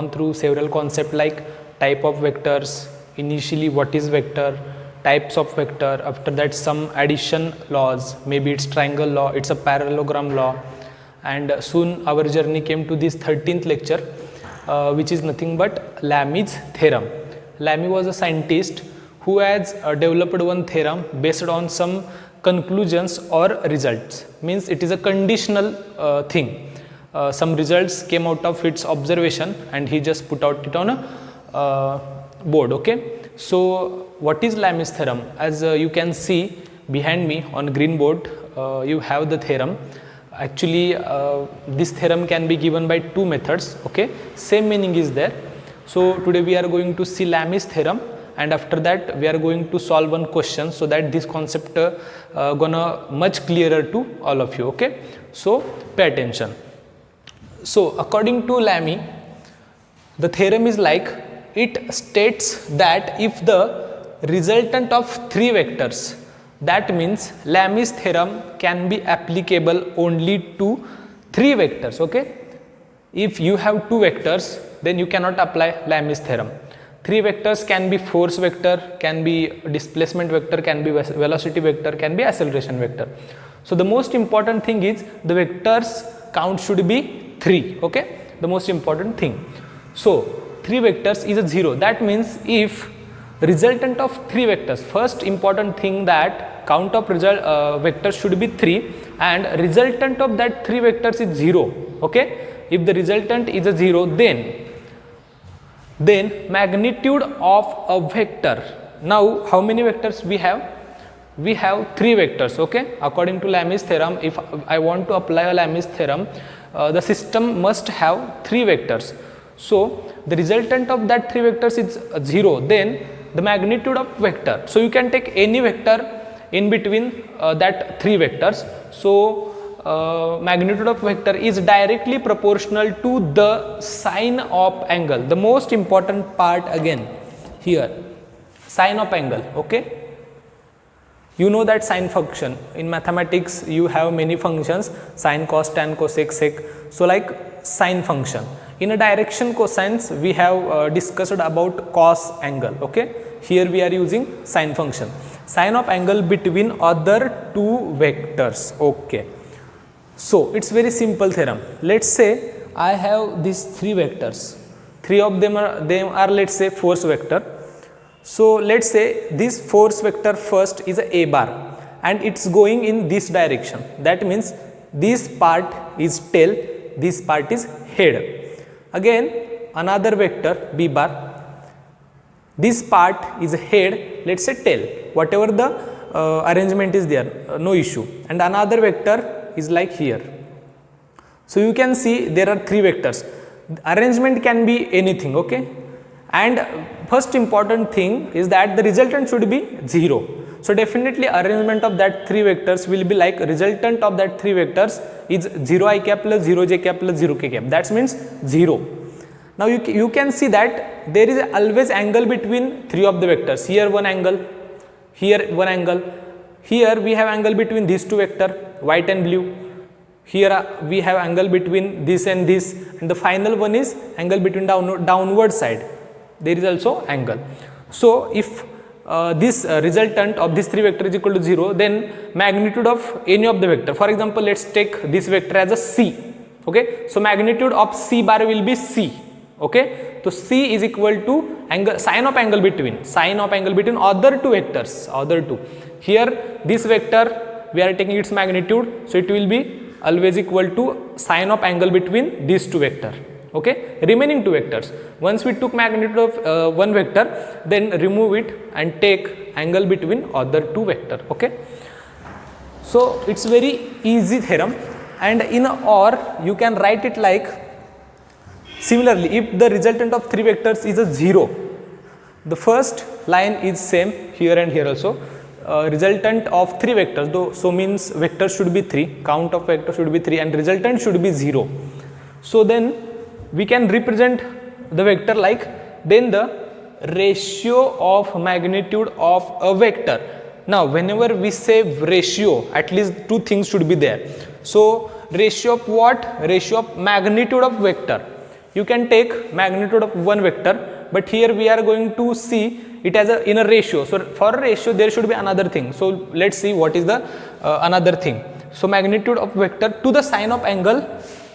through several concepts like type of vectors, initially what is vector, types of vector, after that some addition laws, maybe it's triangle law, it's a parallelogram law, and soon our journey came to this 13th lecture, which is nothing but Lami's theorem. Lamy was a scientist who has developed one theorem based on some conclusions or results, means it is a conditional thing. Some results came out of its observation and he just put out it on a board. Okay, so what is Lamy's theorem? As you can see behind me on green board, you have the theorem. Actually this theorem can be given by two methods. Okay, same meaning is there. So today we are going to see Lamy's theorem, and after that we are going to solve one question, so that this concept gonna much clearer to all of you. Okay, so pay attention. So according to Lamy, the theorem is like, it states that if the resultant of three vectors, that means Lamy's theorem can be applicable only to three vectors. Okay, if you have two vectors, then you cannot apply Lamy's theorem. Three vectors can be force vector, can be displacement vector, can be velocity vector, can be acceleration vector. So the most important thing is the vectors count should be 3. Okay, the most important thing. So 3 vectors is a 0. That means if resultant of 3 vectors, first important thing that count of vectors should be 3 and resultant of that 3 vectors is 0. Okay, if the resultant is a 0, then magnitude of a vector. Now how many vectors we have? We have 3 vectors. Okay, according to Lamy's theorem, if I want to apply a Lamy's theorem, the system must have 3 vectors. So the resultant of that 3 vectors is 0, then the magnitude of vector. So you can take any vector in between that 3 vectors. So magnitude of vector is directly proportional to the sine of angle. The most important part again here, sine of angle. Okay, you know that sine function in mathematics, you have many functions, sine, cos, tan, cosec, sec. So like sine function. In a direction cosines, we have discussed about cos angle. Okay, here we are using sine function, sine of angle between other two vectors. Okay, so it's very simple theorem. Let's say I have these 3 vectors, 3 of them are let's say force vector. So let's say this force vector first is a bar and it's going in this direction. That means this part is tail, this part is head. Again another vector b bar, this part is head, let's say tail, whatever the arrangement is there, no issue. And another vector is like here. So you can see there are 3 vectors. Arrangement can be anything. Okay, and first important thing is that the resultant should be 0. So definitely arrangement of that 3 vectors will be like, resultant of that 3 vectors is 0 I cap plus 0 j cap plus 0 k cap. That means 0. Now you can see that there is always angle between 3 of the vectors. Here one angle, here one angle, here we have angle between these 2 vectors, white and blue. Here we have angle between this and this, and the final one is angle between downward side. There is also angle. So if this resultant of this 3 vector is equal to 0, then magnitude of any of the vector, for example let's take this vector as a c. Okay, so magnitude of c bar will be c. Okay, so c is equal to angle, sine of angle between other 2 vectors, other 2. Here this vector we are taking its magnitude, so it will be always equal to sine of angle between these 2 vectors. Okay, remaining 2 vectors, once we took magnitude of one vector, then remove it and take angle between other 2 vector. Okay, so it's very easy theorem, and in OR you can write it like, similarly if the resultant of 3 vectors is a 0, the first line is same here and here also. Resultant of 3 vectors, though, so means vectors should be 3, count of vectors should be 3 and resultant should be 0. So then we can represent the vector like, then the ratio of magnitude of a vector. Now whenever we say ratio, at least 2 things should be there. So ratio of what? Ratio of magnitude of vector. you can take magnitude of one vector, but here we are going to see it as in a ratio. So for a ratio there should be another thing. So let's see what is the another thing. So magnitude of vector to the sine of angle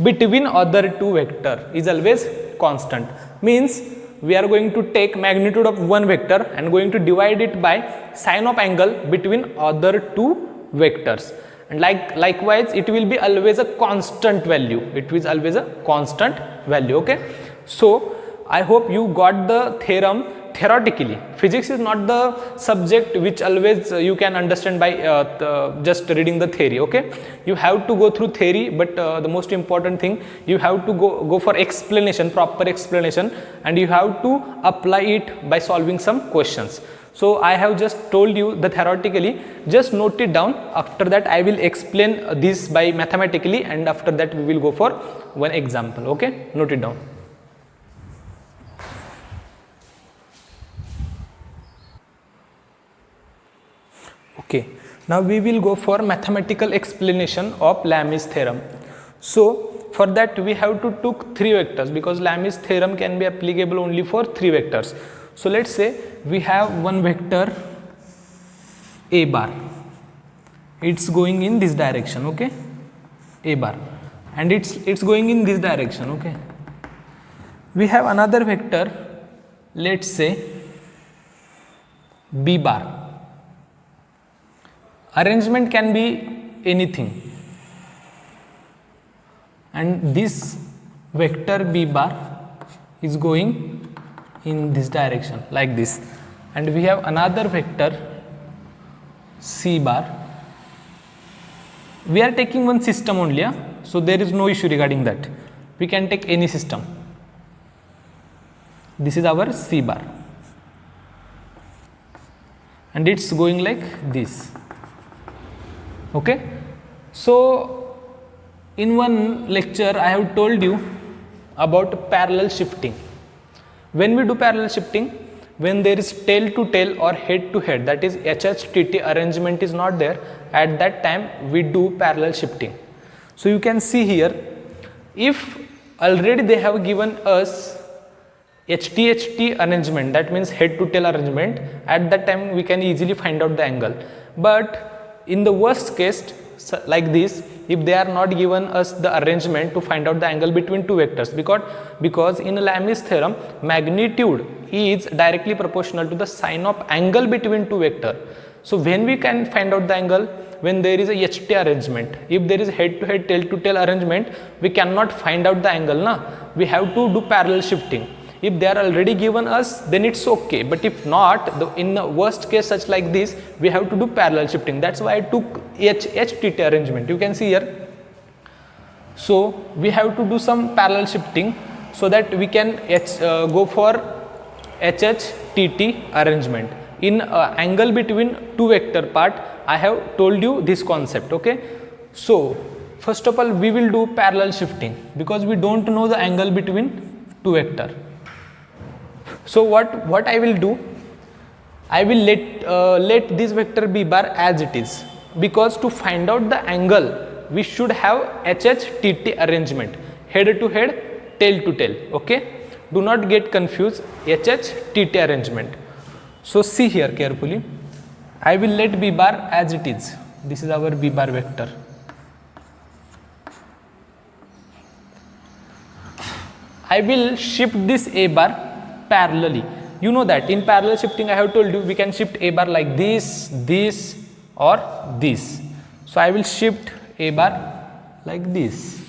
between other two vector is always constant. Means we are going to take magnitude of one vector and going to divide it by sine of angle between other two vectors, and likewise it will be always a constant value. It is always a constant value. Okay, so I hope you got the theorem theoretically. Physics is not the subject which always you can understand by just reading the theory. Okay, you have to go through theory, but the most important thing, you have to go for explanation, proper explanation, and you have to apply it by solving some questions. So I have just told you the theoretically, just note it down. After that I will explain this by mathematically, and after that we will go for one example. Okay, note it down. Okay, now we will go for mathematical explanation of Lami's theorem. So for that we have to took three vectors, because Lami's theorem can be applicable only for three vectors. So let's say we have one vector a bar, it's going in this direction. Okay, a bar, and it's going in this direction. Okay, we have another vector, let's say b bar. Arrangement can be anything, and this vector b bar is going in this direction like this, and we have another vector c bar. We are taking one system only, so there is no issue regarding that. We can take any system. This is our c bar, and it's going like this. Okay, so in one lecture I have told you about parallel shifting. When we do parallel shifting, when there is tail to tail or head to head, that is HHTT arrangement is not there, at that time we do parallel shifting. So you can see here, if already they have given us HTHT arrangement, that means head to tail arrangement, at that time we can easily find out the angle. But in the worst case like this, if they are not given us the arrangement to find out the angle between two vectors, because in Lami's theorem magnitude is directly proportional to the sine of angle between two vector. So when we can find out the angle, when there is a HT arrangement, if there is head to head, tail to tail arrangement, we cannot find out the angle, na? We have to do parallel shifting. If they are already given us, then it's okay, but if not, in the worst case such like this, we have to do parallel shifting. That's why I took HTT arrangement. You can see here. So we have to do some parallel shifting so that we can go for HHTT arrangement. In angle between two vector part, I have told you this concept. Okay, so first of all we will do parallel shifting, because we don't know the angle between two vector. So what I will do, I will let this vector b bar as it is, because to find out the angle we should have HHTT arrangement, head to head, tail to tail. Okay, do not get confused, HHTT arrangement. So see here carefully, I will let b bar as it is. This is our b bar vector. I will shift this a bar parallelly. You know that in parallel shifting I have told you we can shift a bar like this, this or this. So I will shift a bar like this.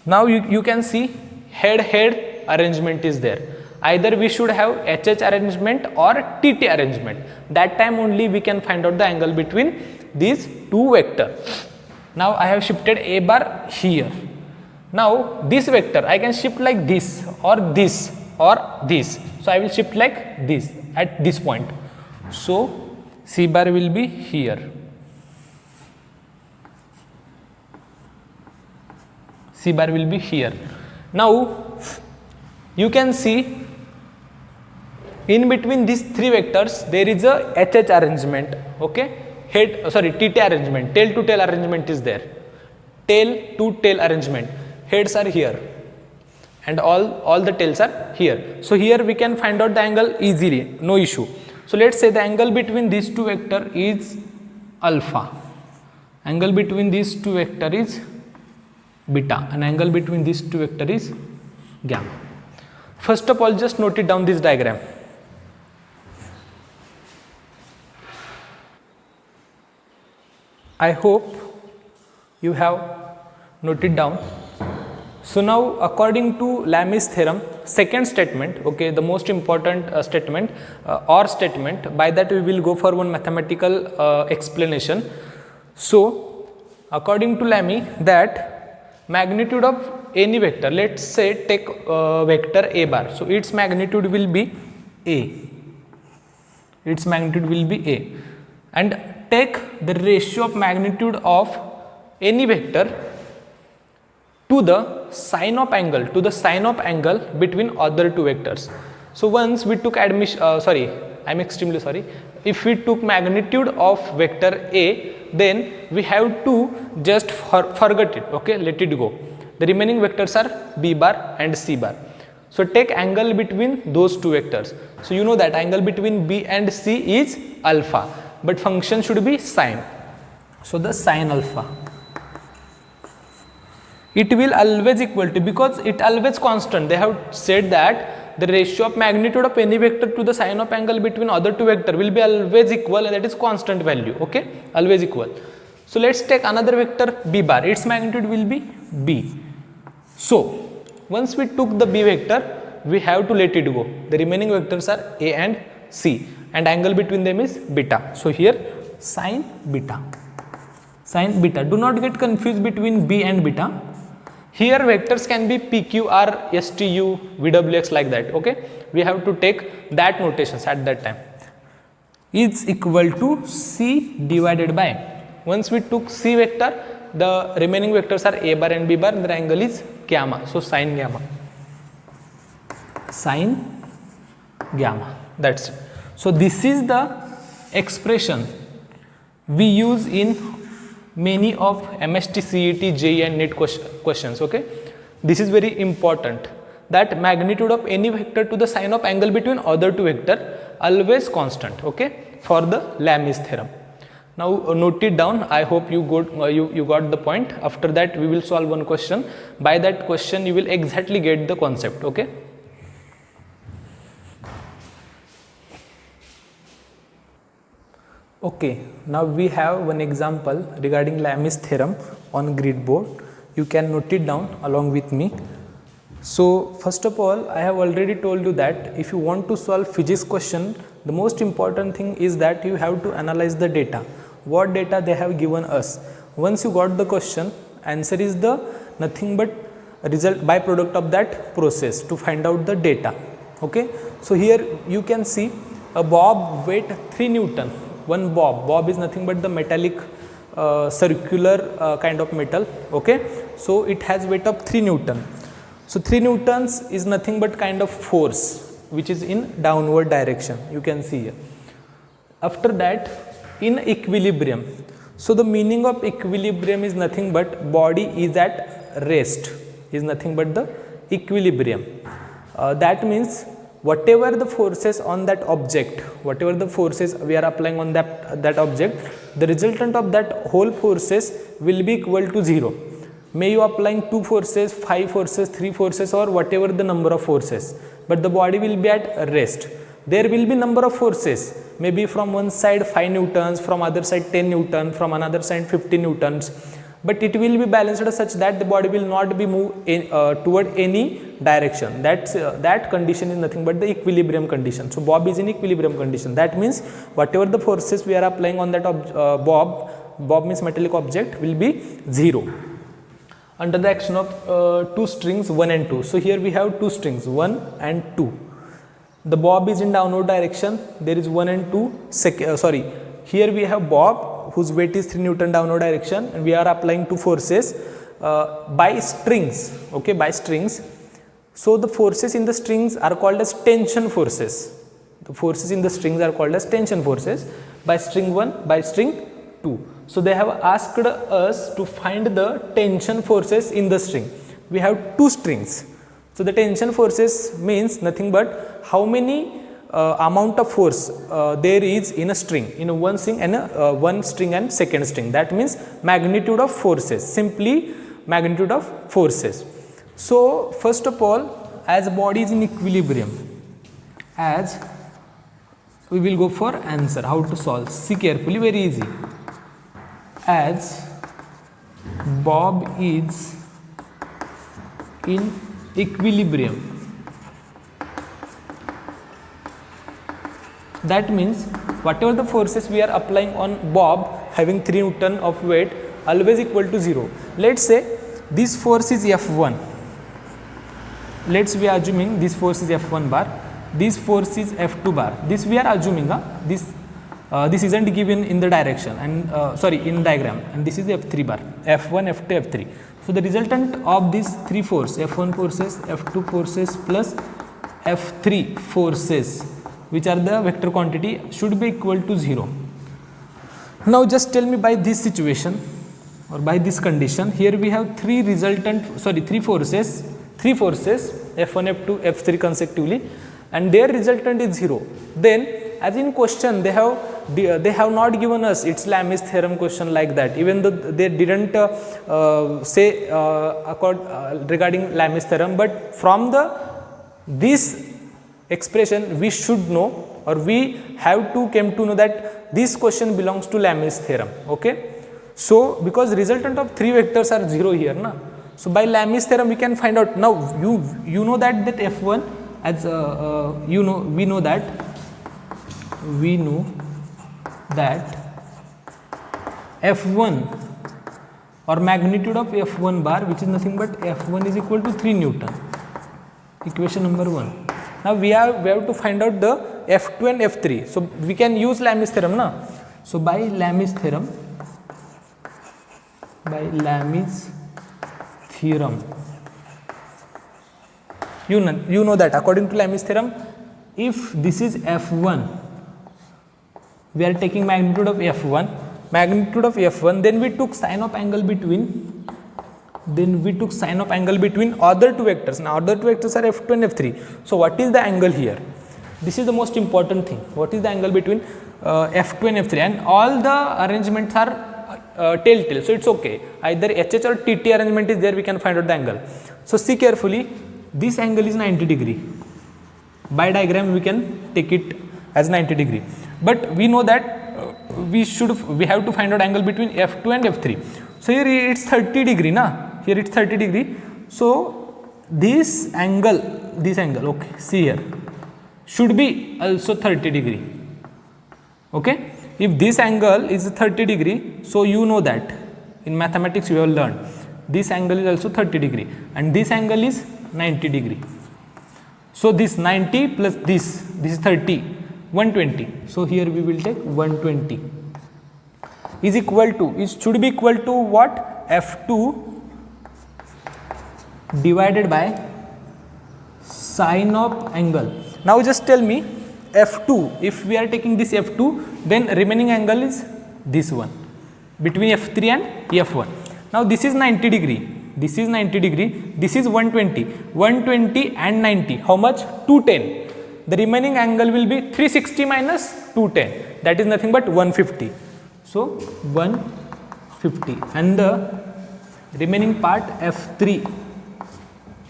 Now you can see head arrangement is there. Either we should have HH arrangement or TT arrangement. That time only we can find out the angle between these two vectors. Now I have shifted a bar here. Now this vector I can shift like this or this or this. So I will shift like this at this point. So C bar will be here. C bar will be here. Now you can see in between these three vectors there is a HH arrangement. Okay, TT arrangement, tail to tail arrangement is there. tail to tail arrangement. Heads are here and all the tails are here. So here we can find out the angle easily, no issue. So let's say the angle between these two vector is alpha, angle between these two vector is beta, and angle between these two vector is gamma. First of all, just note it down this diagram. I hope you have noted down. So now according to Lami's theorem, second statement, okay, the most important statement or statement, by that we will go for one mathematical explanation. So according to Lamy, that magnitude of any vector, let's say take vector a bar, so its magnitude will be a, its magnitude will be a, and take the ratio of magnitude of any vector to the sine of angle, to the sine of angle between other two vectors. So once we took I'm extremely sorry, if we took magnitude of vector a, then we have to just forget it, okay, let it go. The remaining vectors are b bar and c bar. So take angle between those two vectors. So you know that angle between b and c is alpha, but function should be sine. So the sine alpha, it will always equal to, because it always constant, they have said that the ratio of magnitude of any vector to the sine of angle between other two vector will be always equal, and that is constant value, okay, always equal. So let's take another vector b bar, its magnitude will be b. So once we took the b vector, we have to let it go. The remaining vectors are a and c, and angle between them is beta. So here sine beta, sine beta. Do not get confused between b and beta. Here vectors can be p, q, r, s, t, u, v, w, x, like that, okay. We have to take that notations at that time. Is equal to c divided by, once we took c vector, the remaining vectors are a bar and b bar, and the angle is gamma. So sine gamma, sine gamma, that's it. So this is the expression we use in many of MST, CET, JEE and NET questions, okay. This is very important, that magnitude of any vector to the sine of angle between other two vector always constant, okay, for the Lami's theorem. Now note it down. I hope you got the point. After that we will solve one question. By that question you will exactly get the concept, okay. Okay, now we have one example regarding Lami's theorem on grid board. You can note it down along with me. So first of all, I have already told you that if you want to solve physics question, the most important thing is that you have to analyze the data. What data they have given us. Once you got the question, answer is the nothing but result byproduct of that process to find out the data, okay. So here you can see a bob weight 3 Newton. One bob is nothing but the metallic circular kind of metal, okay. So it has weight of 3 Newton. So 3 Newtons is nothing but kind of force which is in downward direction, you can see here. After that, in equilibrium, so the meaning of equilibrium is nothing but body is at rest, is nothing but the equilibrium. That means whatever the forces on that object, whatever the forces we are applying on that object, the resultant of that whole forces will be equal to 0. May you applying 2 forces, 5 forces, 3 forces, or whatever the number of forces, but the body will be at rest. There will be number of forces, maybe from one side 5 newtons, from other side 10 newtons, from another side 50 newtons, but it will be balanced such that the body will not be moved toward any direction. That condition is nothing but the equilibrium condition. So bob is in equilibrium condition. That means whatever the forces we are applying on that bob means metallic object will be 0 under the action of 2 strings 1 and 2. So here we have 2 strings 1 and 2. The bob is in downward direction. There is 1 and 2. Here we have bob whose weight is 3 Newton downward direction, and we are applying 2 forces by strings, okay, by strings. So the forces in the strings are called as tension forces. The forces in the strings are called as tension forces by string 1, by string 2. So they have asked us to find the tension forces in the string. We have two strings. So the tension forces means nothing but how many amount of force there is in a string, in one string and one string and second string. That means magnitude of forces, simply magnitude of forces. So first of all, as body is in equilibrium, as we will go for answer, how to solve. See carefully, very easy. As Bob is in equilibrium, that means whatever the forces we are applying on Bob having 3 Newton of weight always equal to 0. Let's say this force is F1. Let's be assuming this force is F1 bar, this force is F2 bar. This we are assuming, this isn't given in the direction and sorry, in diagram, and this is F3 bar, F1, F2, F3. So the resultant of these 3 forces, F1 forces, F2 forces plus F3 forces, which are the vector quantity, should be equal to 0. Now just tell me, by this situation or by this condition, here we have three forces F1, F2, F3 consecutively, and their resultant is 0. Then as in question they have not given us its Lami's theorem question like that, even though they didn't say regarding Lami's theorem, but from this expression we should know, or we have to came to know that this question belongs to Lami's theorem. Okay, so because resultant of 3 vectors are 0 here, na, so by Lami's theorem we can find out. Now you know that F1 as we know that F1 or magnitude of F1 bar, which is nothing but F1 is equal to 3 Newton. Equation number 1. Now we have to find out the F2 and F3. So we can use Lami's theorem, na. So by Lami's theorem, you know that according to Lami's theorem, if this is F1, we are taking magnitude of F1, then we took sine of angle between other two vectors. Now other two vectors are F2 and F3. So what is the angle here? This is the most important thing. What is the angle between F2 and F3? And all the arrangements are telltale, so it's okay. Either HH or TT arrangement is there, we can find out the angle. So see carefully, this angle is 90 degree. By diagram we can take it as 90 degree. But we know that we have to find out angle between F2 and F3. So here it's 30 degree, na? Here it's 30 degree. So this angle, okay, see here, should be also 30 degree. Okay, if this angle is 30 degree, so you know that in mathematics you have learned this angle is also 30 degree, and this angle is 90 degree. So this 90 plus this is 30, 120. So here we will take 120 is equal to, it should be equal to what? F2 divided by sine of angle. Now just tell me, F2, if we are taking this F2, then remaining angle is this one between F3 and F1. Now this is 90 degree, this is 90 degree, this is 120 and 90, how much? 210. The remaining angle will be 360 minus 210, that is nothing but 150. So 150, and the remaining part F3.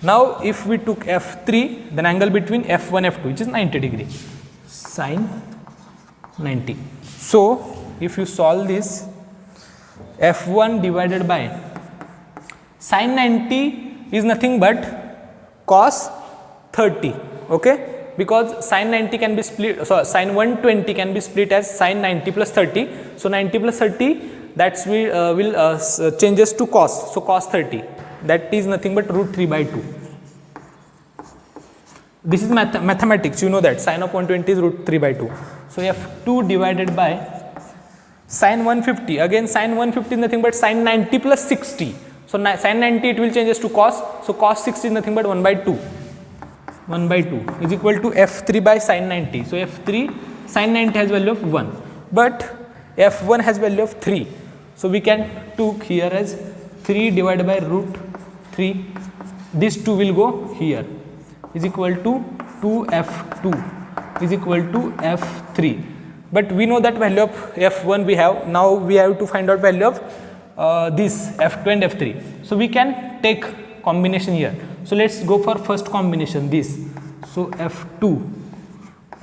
Now if we took F3, then angle between F1 F2, which is 90 degree, sine 90. So if you solve this, F1 divided by sine 90 is nothing but cos 30. Okay, because sine 90 can be split, so sine 120 can be split as sine 90 plus 30. So 90 plus 30, that's will changes to cos. So cos 30, that is nothing but root 3 by 2. This is mathematics, you know that sine of 120 is root 3 by 2. So F2 divided by sine 150, again sine 150 is nothing but sine 90 plus 60. So sine 90 it will changes to cos. So cos 60 is nothing but 1 by 2. 1 by 2 is equal to F3 by sine 90. So F3 sine 90 has value of 1. But f1 has value of 3, so we can took here as 3 divided by root 3, this 2 will go here, is equal to 2f2 is equal to f3. But we know that value of f1 we have, now we have to find out value of this f2 and f3. So we can take combination here. So let's go for first combination, this. So f2,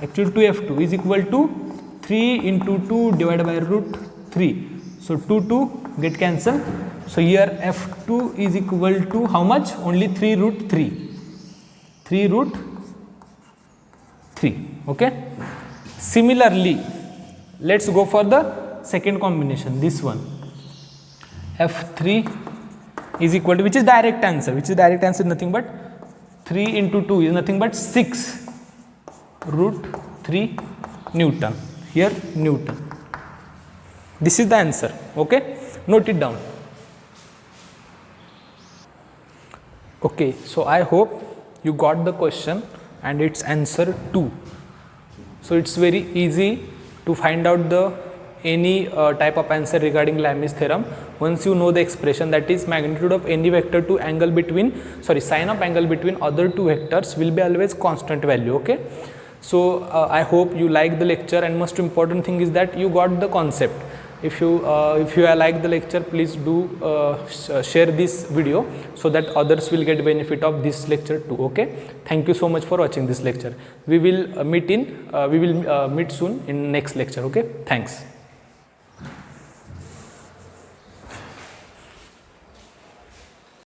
actually 2f2 is equal to 3 into 2 divided by root 3. So 2 get cancelled. So here f2 is equal to how much? Only 3 root 3. 3 root 3. Okay. Similarly, let's go for the second combination, this one. f3 is equal to, which is direct answer, nothing but 3 into 2 is nothing but 6 root 3 Newton. Here Newton. This is the answer. Okay, note it down. Okay, so I hope you got the question and its answer too. So it's very easy to find out the any type of answer regarding Lami's theorem once you know the expression, that is magnitude of any vector to angle between, sine of angle between other two vectors will be always constant value. Okay, so I hope you like the lecture, and most important thing is that you got the concept. If you like the lecture, please do share this video so that others will get benefit of this lecture too. Okay, thank you so much for watching this lecture. We will meet soon in next lecture. Okay, thanks.